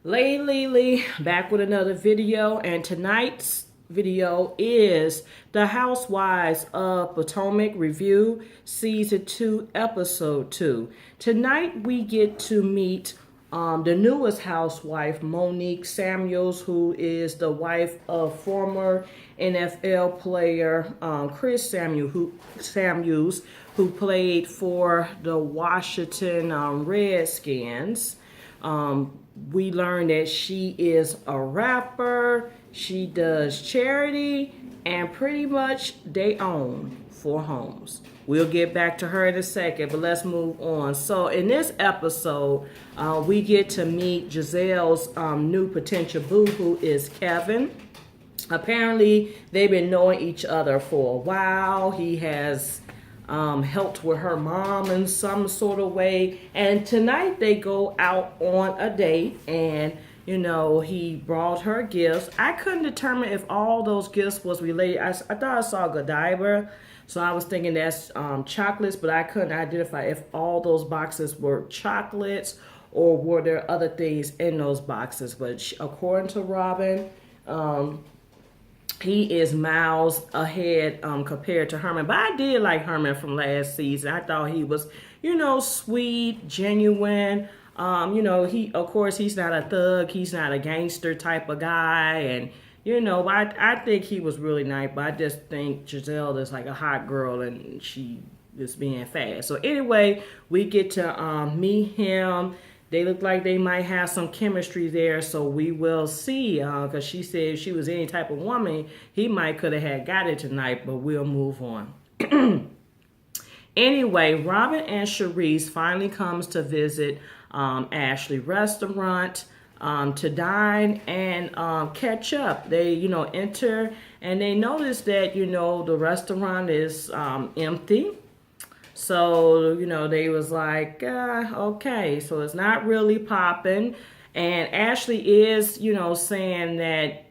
Lately, back with another video, and tonight's video is the Housewives of Potomac review, season 2, episode 2. Tonight we get to meet the newest housewife, Monique Samuels, who is the wife of former NFL player Chris Samuels, who played for the Washington Redskins. We learned that she is a rapper, she does charity, and pretty much they own 4 homes. We'll get back to her in a second, but let's move on. So in this episode, we get to meet Giselle's new potential boo, who is Kevin. Apparently, they've been knowing each other for a while. He has helped with her mom in some sort of way. And tonight they go out on a date, and he brought her gifts. I couldn't determine if all those gifts was related. I thought I saw Godiva, so I was thinking that's chocolates, but I couldn't identify if all those boxes were chocolates or were there other things in those boxes. But according to Robin, he is miles ahead compared to Herman. But I did like Herman from last season. I thought he was, sweet, genuine. Of course, he's not a thug. He's not a gangster type of guy. And, I think he was really nice. But I just think Giselle is like a hot girl and she is being fast. So anyway, we get to meet him. They look like they might have some chemistry there, so we will see. Because she said if she was any type of woman, he might could have got it tonight, but we'll move on. Anyway, Robin and Charisse finally comes to visit Ashley restaurant to dine and catch up. They, enter and they notice that, the restaurant is empty. So, they was like, okay, so it's not really popping. And Ashley is, saying that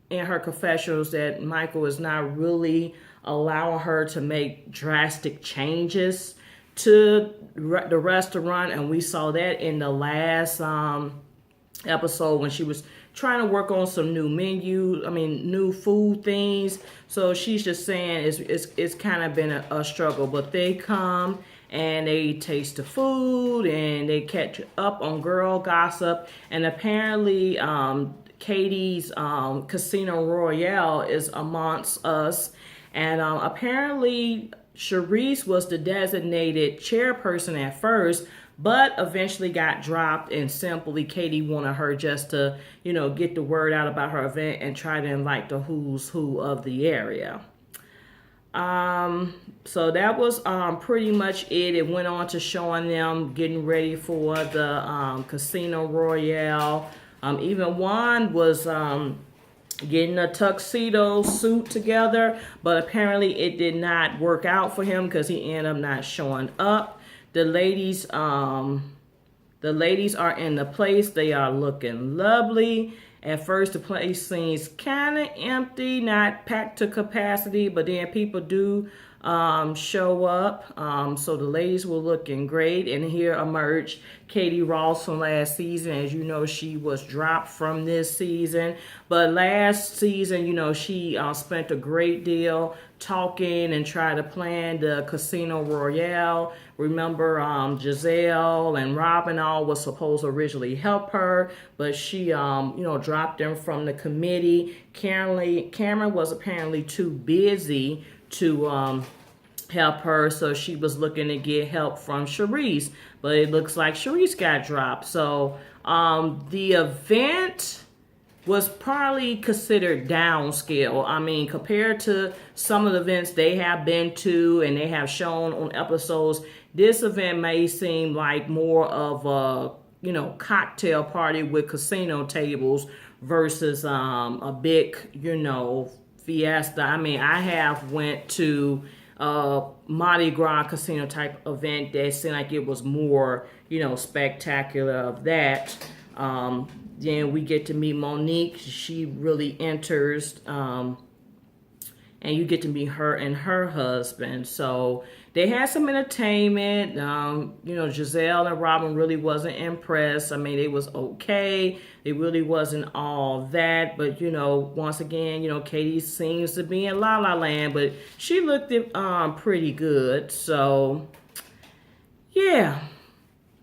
in her confessionals that Michael is not really allowing her to make drastic changes to the restaurant. And we saw that in the last episode when she was trying to work on some new food things. So she's just saying it's kind of been a struggle. But they come and they taste the food and they catch up on girl gossip. And apparently Katie's Casino Royale is amongst us. And apparently Charisse was the designated chairperson at first, but eventually got dropped, and simply Katie wanted her just to, get the word out about her event and try to invite the who's who of the area. So that was pretty much it. It went on to showing them getting ready for the Casino Royale. Even Juan was getting a tuxedo suit together, but apparently it did not work out for him because he ended up not showing up. The ladies are in the place. They are looking lovely. At first, the place seems kind of empty, not packed to capacity, but then people do show up. So the ladies were looking great. And here emerged Katie Ross from last season. As you know, she was dropped from this season. But last season, she spent a great deal talking and tried to plan the Casino Royale. Remember, Giselle and Robin all was supposed to originally help her, but she, dropped them from the committee. Cameron was apparently too busy to help her, so she was looking to get help from Charisse, but it looks like Charisse got dropped. So the event was probably considered downscale. I mean, compared to some of the events they have been to and they have shown on episodes, this event may seem like more of a, cocktail party with casino tables versus a big, fiesta. I mean, I have went to Mardi Gras casino type event that seemed like it was more, spectacular of that. Then we get to meet Monique. She really enters and you get to meet her and her husband. So they had some entertainment. Giselle and Robin really wasn't impressed. I mean, it was okay. It really wasn't all that. But, once again, Katie seems to be in La La Land, but she looked pretty good. So, yeah.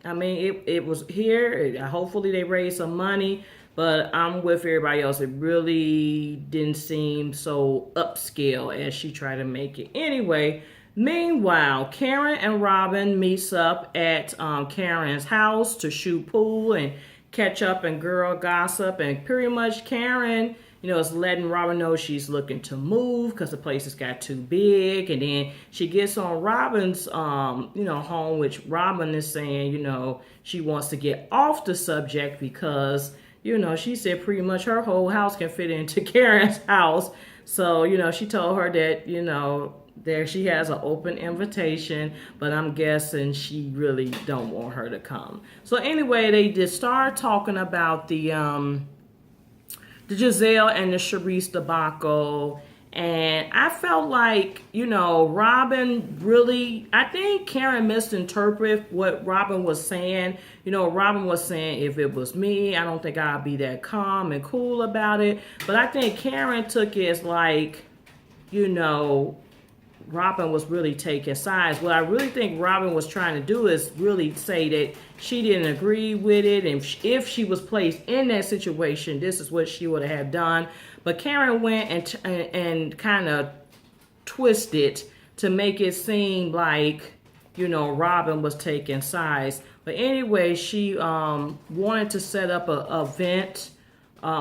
I mean, it was here. Hopefully they raised some money. But I'm with everybody else. It really didn't seem so upscale as she tried to make it. Anyway, meanwhile, Karen and Robin meets up at Karen's house to shoot pool and catch up and girl gossip. And pretty much Karen, is letting Robin know she's looking to move because the place has got too big. And then she gets on Robin's, home, which Robin is saying, she wants to get off the subject because she said pretty much her whole house can fit into Karen's house. So, she told her that, there she has an open invitation, but I'm guessing she really don't want her to come. So anyway, they just start talking about the Giselle and the Charisse debacle. And I felt like, Robin really, I think Karen misinterpreted what Robin was saying. Robin was saying, if it was me, I don't think I'd be that calm and cool about it. But I think Karen took it as like, Robin was really taking sides. What I really think Robin was trying to do is really say that she didn't agree with it. And if she was placed in that situation, this is what she would have done. But Karen went and kind of twisted to make it seem like, Robin was taking sides. But anyway, she wanted to set up an event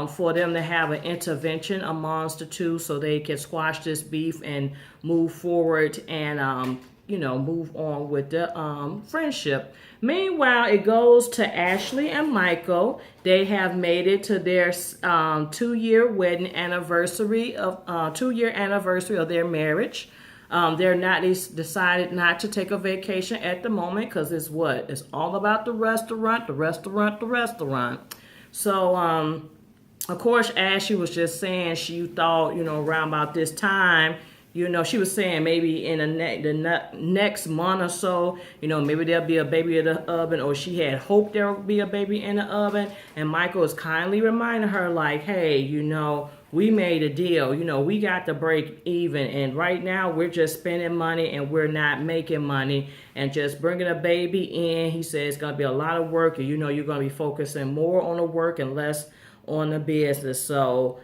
for them to have an intervention amongst the two so they can squash this beef and move forward and, move on with the friendship. Meanwhile, it goes to Ashley and Michael. They have made it to their 2-year wedding anniversary of 2-year anniversary of their marriage. They decided not to take a vacation at the moment because it's all about the restaurant. So, of course, Ashley was just saying she thought, around about this time, she was saying maybe in the next month or so, maybe there'll be a baby in the oven, or she had hoped there would be a baby in the oven. And Michael was kindly reminding her like, hey, we made a deal, we got to break even. And right now we're just spending money and we're not making money and just bringing a baby in. He said it's going to be a lot of work and, you're going to be focusing more on the work and less on the business. So,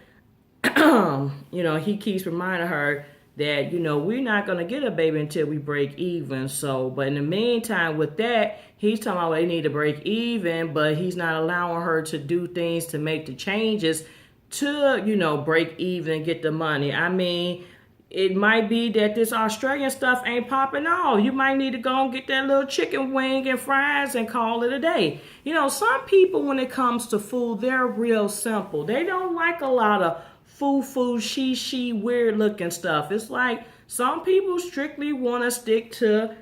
he keeps reminding her that, we're not going to get a baby until we break even. So, but in the meantime with that, he's talking about they need to break even, but he's not allowing her to do things to make the changes to, break even and get the money. I mean, it might be that this Australian stuff ain't popping off. You might need to go and get that little chicken wing and fries and call it a day. Some people, when it comes to food, they're real simple. They don't like a lot of foo-foo, she, weird looking stuff. It's like some people strictly want to stick to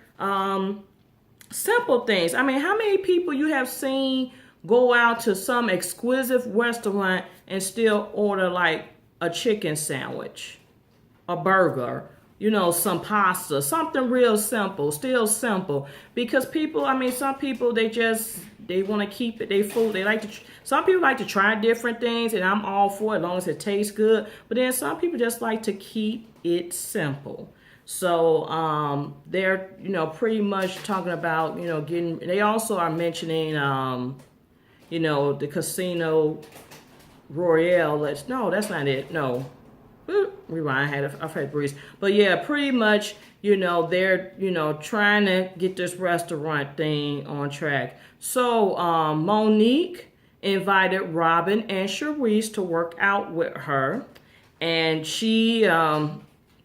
simple things. I mean, how many people you have seen go out to some exquisite restaurant and still order like a chicken sandwich, a burger, some pasta, something real simple, still simple? Because some people, they want to keep it, their food. Some people like to try different things, and I'm all for it as long as it tastes good. But then some people just like to keep it simple. So they're, pretty much talking about, they also are mentioning, the Casino Royale. No, that's not it. No. Rewind, I've had breeze. But yeah, pretty much, they're, trying to get this restaurant thing on track. So Monique invited Robin and Charisse to work out with her. And she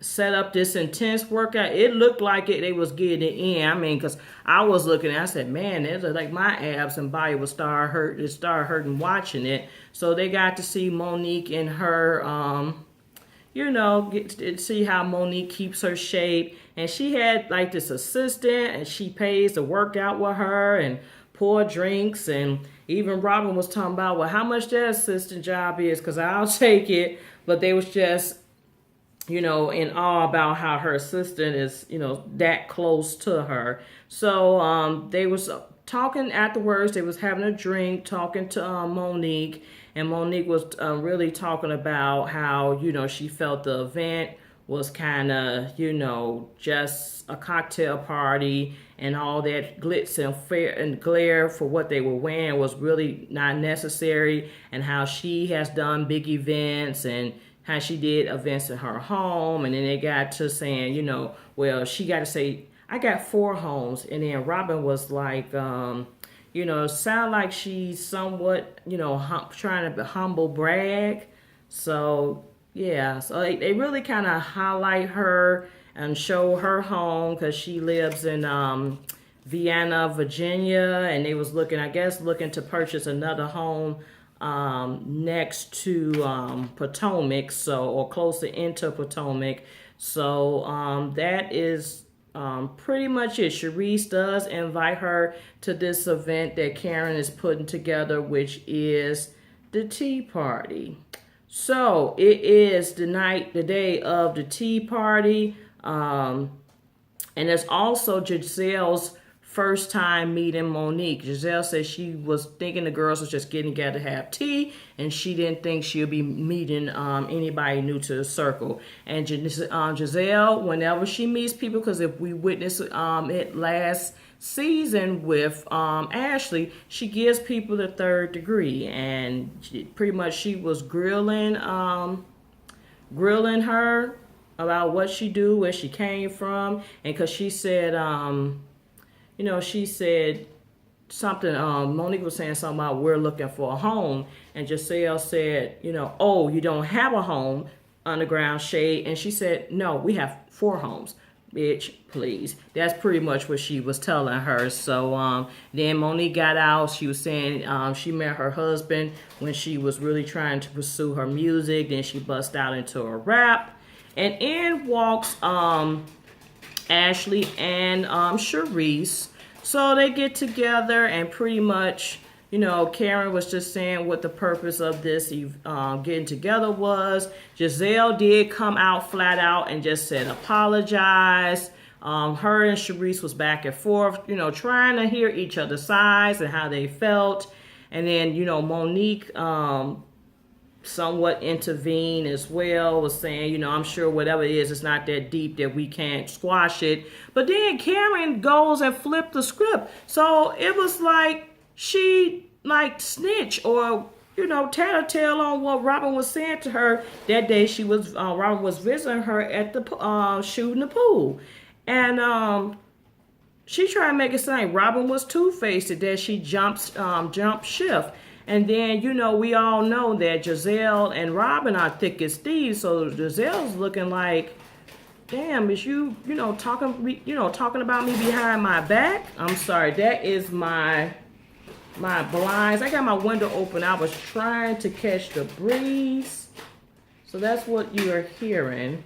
set up this intense workout. It looked like they was getting it in. I mean, because I was looking and I said, man, it's like my abs and body would start hurting watching it. So they got to see Monique in her get to see how Monique keeps her shape. And she had like this assistant and she pays to work out with her and pour drinks. And even Robin was talking about, well, how much that assistant job is, because I'll take it. But they was just in awe about how her assistant is, that close to her. So they was talking afterwards. They was having a drink, talking to Monique, and Monique was really talking about how, she felt the event was kind of, just a cocktail party, and all that glitz and fair and glare for what they were wearing was really not necessary, and how she has done big events and how she did events in her home. And then they got to saying, well, she got to say, I got 4 homes. And then Robin was like, sound like she's somewhat, trying to humble brag. So, yeah, so they really kind of highlight her and show her home, because she lives in Vienna, Virginia, and they was looking to purchase another home next to Potomac, or closer into Potomac. So that is pretty much it. Sharice does invite her to this event that Karen is putting together, which is the tea party. So it is the day of the tea party. And it's also Giselle's first time meeting Monique. Giselle said she was thinking the girls was just getting together to have tea, and she didn't think she'll be meeting anybody new to the circle. And Giselle, whenever she meets people, because if we witnessed it last season with Ashley, she gives people the 3rd degree, and she was grilling her about what she do, where she came from, and because she said she said something, Monique was saying something about we're looking for a home, and Giselle said, oh, you don't have a home, underground shade, and she said, no, we have 4 homes. Bitch, please. That's pretty much what she was telling her. So then Monique got out. She was saying she met her husband when she was really trying to pursue her music. Then she bust out into a rap. And in walks Ashley and Sharice. So they get together, and pretty much, Karen was just saying what the purpose of this getting together was. Giselle did come out flat out and just said apologize. Her and Sharice was back and forth, trying to hear each other's sides and how they felt. And then, Monique somewhat intervened as well, was saying, I'm sure whatever it is, it's not that deep that we can't squash it. But then Karen goes and flipped the script. So it was like she snitch or, tattletale on what Robin was saying to her that day. Robin was visiting her at the shooting the pool. And she tried to make it seem Robin was two-faced, that she jumped shift. And then, we all know that Giselle and Robin are thick as thieves. So Giselle's looking like, damn, is you talking about me behind my back? I'm sorry, that is my blinds. I got my window open. I was trying to catch the breeze. So that's what you are hearing.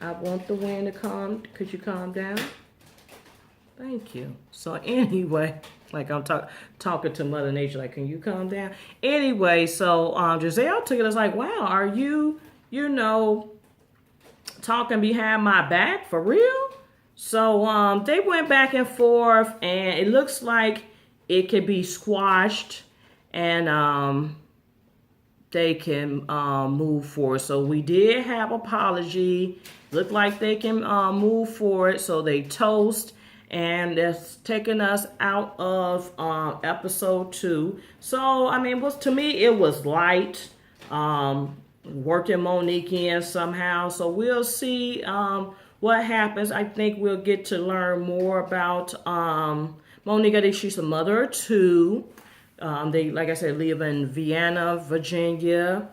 I want the wind to calm. Could you calm down? Thank you. So anyway, like I'm talking to Mother Nature, like, can you calm down? Anyway, so Giselle took it as like, wow, are you, talking behind my back for real? So they went back and forth, and it looks like it could be squashed, and they can move forward. So we did have apology. Looked like they can move forward. So they toast. And that's taking us out of episode 2. So, to me, it was light. Working Monique in somehow. So we'll see what happens. I think we'll get to learn more about Monique. I think she's a mother of 2. They, like I said, live in Vienna, Virginia.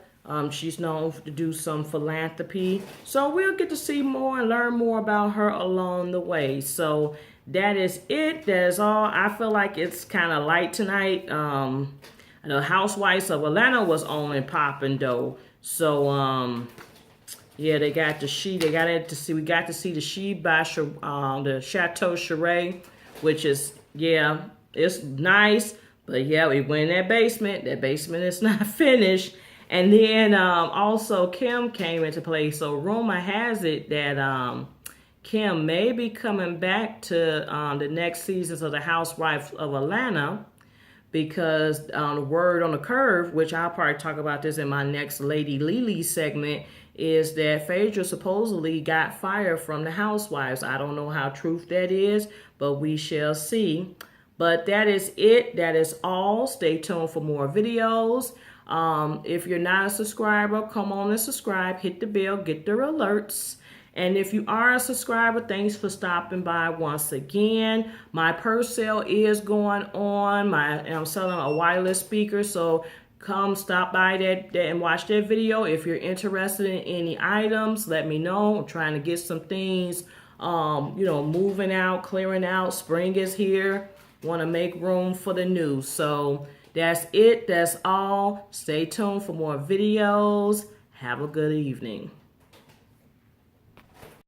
She's known to do some philanthropy. So we'll get to see more and learn more about her along the way. So that is it. That is all. I feel like it's kind of light tonight. I know Housewives of Atlanta was on and popping though. So yeah, they got the she. They got it to see. We got to see the she by the Chateau Charay, which is, it's nice. But yeah, we went in that basement. That basement is not finished. And then also Kim came into play. So rumor has it that Kim may be coming back to the next seasons of the Housewives of Atlanta, because the word on the curve, which I'll probably talk about this in my next Lady Lily segment, is that Phaedra supposedly got fired from the Housewives. I don't know how truth that is, but we shall see. But that is it. That is all. Stay tuned for more videos. If you're not a subscriber, come on and subscribe. Hit the bell. Get the alerts. And if you are a subscriber, thanks for stopping by once again. My purse sale is going on. I'm selling a wireless speaker, so come stop by that and watch that video. If you're interested in any items, let me know. I'm trying to get some things, moving out, clearing out. Spring is here. Want to make room for the new. So that's it. That's all. Stay tuned for more videos. Have a good evening.